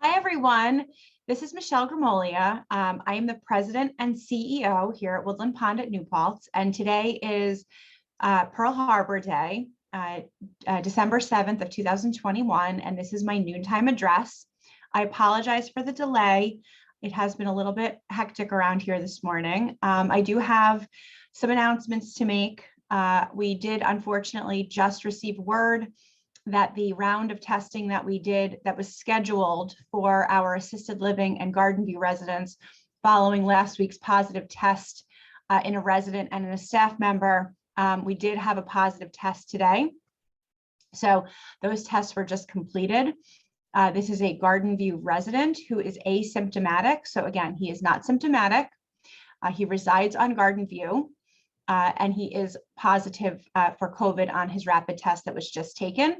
Hi, everyone. This is Michelle Grimolia. I am the president and CEO here at Woodland Pond at New Paltz, and today is Pearl Harbor Day, December 7th of 2021, and this is my noontime address. I apologize for the delay. It has been a little bit hectic around here this morning. I do have some announcements to make. We did unfortunately just receive word that the round of testing that we did that was scheduled for our assisted living and Garden View residents following last week's positive test in a resident and in a staff member, we did have a positive test today. So those tests were just completed. This is a Garden View resident who is asymptomatic. So again, he is not symptomatic. He resides on Garden View. And he is positive for COVID on his rapid test that was just taken.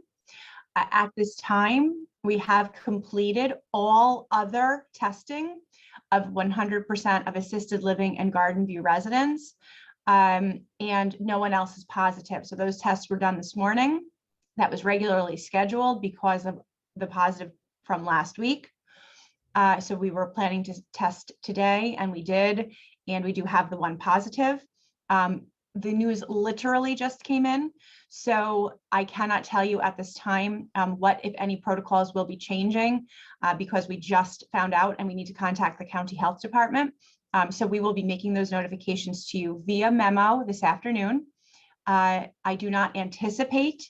At this time, we have completed all other testing of 100% of assisted living and Garden View residents, and no one else is positive. So those tests were done this morning. That was regularly scheduled because of the positive from last week. So we were planning to test today, and we did, and we do have the one positive. The news literally just came in, so I cannot tell you at this time what, if any, protocols will be changing because we just found out and we need to contact the county health department. So we will be making those notifications to you via memo this afternoon. I do not anticipate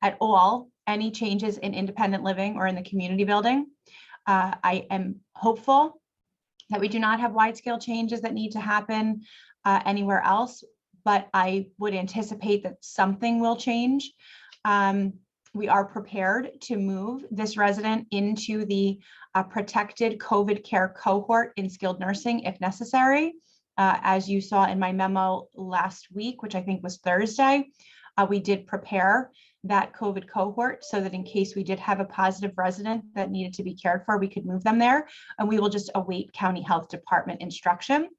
at all any changes in independent living or in the community building. I am hopeful that we do not have wide-scale changes that need to happen anywhere else, but I would anticipate that something will change. We are prepared to move this resident into the protected COVID care cohort in skilled nursing if necessary. As you saw in my memo last week, which I think was Thursday, we did prepare that COVID cohort so that in case we did have a positive resident that needed to be cared for, we could move them there, and we will just await county health department instruction.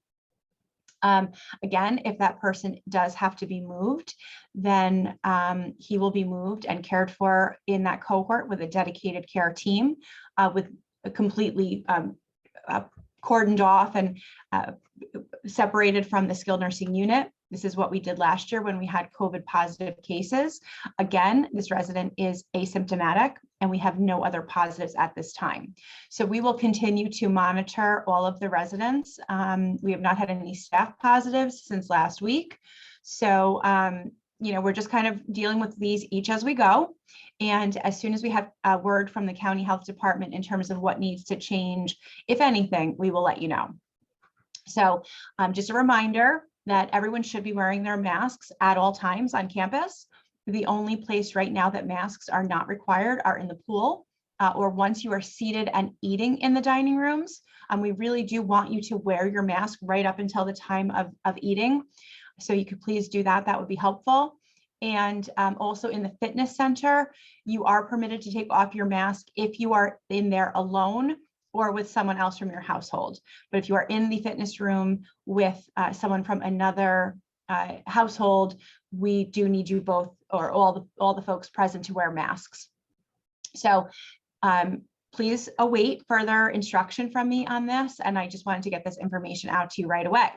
Again, if that person does have to be moved, then he will be moved and cared for in that cohort with a dedicated care team with a completely cordoned off and separated from the skilled nursing unit. This is what we did last year when we had COVID positive cases. Again, this resident is asymptomatic and we have no other positives at this time. So we will continue to monitor all of the residents. We have not had any staff positives since last week. So, we're just kind of dealing with these each as we go. And as soon as we have a word from the county health department in terms of what needs to change, if anything, we will let you know. So just a reminder that everyone should be wearing their masks at all times on campus. The only place right now that masks are not required are in the pool or once you are seated and eating in the dining rooms. We really do want you to wear your mask right up until the time of eating. So you could please do that. That would be helpful. And also in the fitness center, you are permitted to take off your mask if you are in there alone or with someone else from your household. But if you are in the fitness room with someone from another household, we do need you both or all the folks present to wear masks. So please await further instruction from me on this. And I just wanted to get this information out to you right away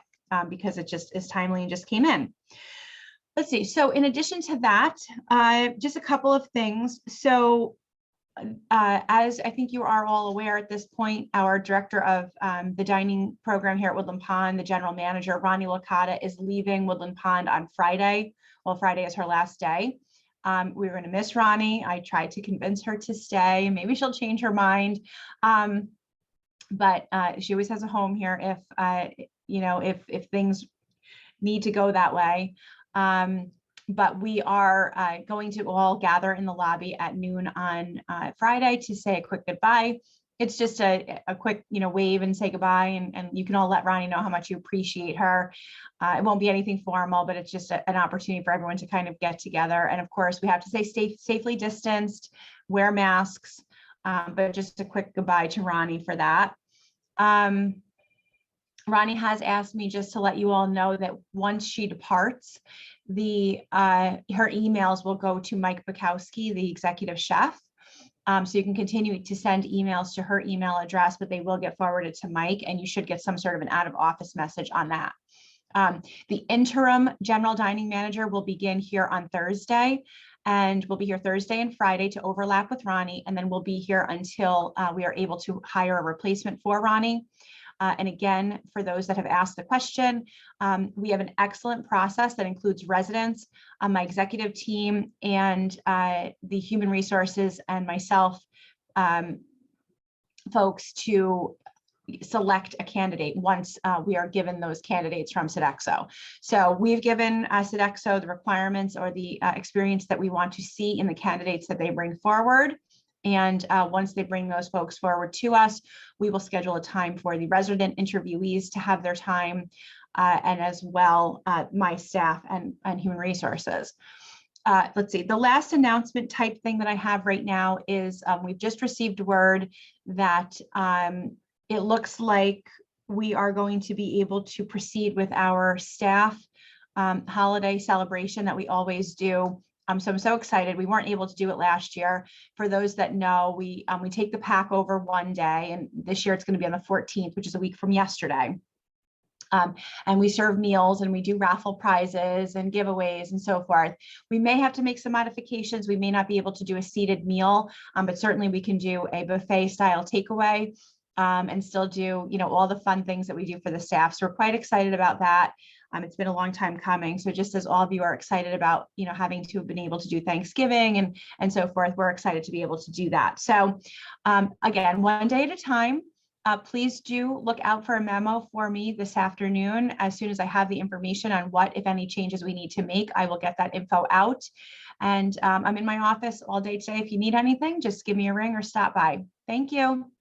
because it just is timely and just came in. Let's see. So in addition to that, just a couple of things. So as I think you are all aware at this point, our director of the dining program here at Woodland Pond, the general manager, Ronnie Licata, is leaving Woodland Pond on Friday. Well, Friday is her last day. We were going to miss Ronnie. I tried to convince her to stay. Maybe she'll change her mind. But she always has a home here if things need to go that way. But we are going to all gather in the lobby at noon on Friday to say a quick goodbye. It's just a quick, wave and say goodbye, and you can all let Ronnie know how much you appreciate her. It won't be anything formal, but it's just an opportunity for everyone to kind of get together. And of course, we have to stay safely distanced, wear masks, but just a quick goodbye to Ronnie for that. Ronnie has asked me just to let you all know that once she departs, her emails will go to Mike Bukowski, the executive chef. So you can continue to send emails to her email address, but they will get forwarded to Mike, and you should get some sort of an out of office message on that. The interim general dining manager will begin here on Thursday, and we'll be here Thursday and Friday to overlap with Ronnie, and then we'll be here until we are able to hire a replacement for Ronnie. And again, for those that have asked the question, we have an excellent process that includes residents, my executive team, and the human resources and myself folks to select a candidate once we are given those candidates from Sodexo. So we've given Sodexo the requirements or the experience that we want to see in the candidates that they bring forward. And once they bring those folks forward to us, we will schedule a time for the resident interviewees to have their time, and as well my staff and human resources. Let's see, the last announcement type thing that I have right now is we've just received word that it looks like we are going to be able to proceed with our staff holiday celebration that we always do. So I'm so excited. We weren't able to do it last year. For those that know, we take the pack over one day, and this year it's going to be on the 14th, which is a week from yesterday. And we serve meals and we do raffle prizes and giveaways and so forth. We may have to make some modifications. We may not be able to do a seated meal, but certainly we can do a buffet style takeaway and still do, all the fun things that we do for the staff. So we're quite excited about that. It's been a long time coming. So just as all of you are excited about, having to have been able to do Thanksgiving and so forth, we're excited to be able to do that. So again, one day at a time. Please do look out for a memo for me this afternoon. As soon as I have the information on what, if any, changes we need to make, I will get that info out. And I'm in my office all day today. If you need anything, just give me a ring or stop by. Thank you.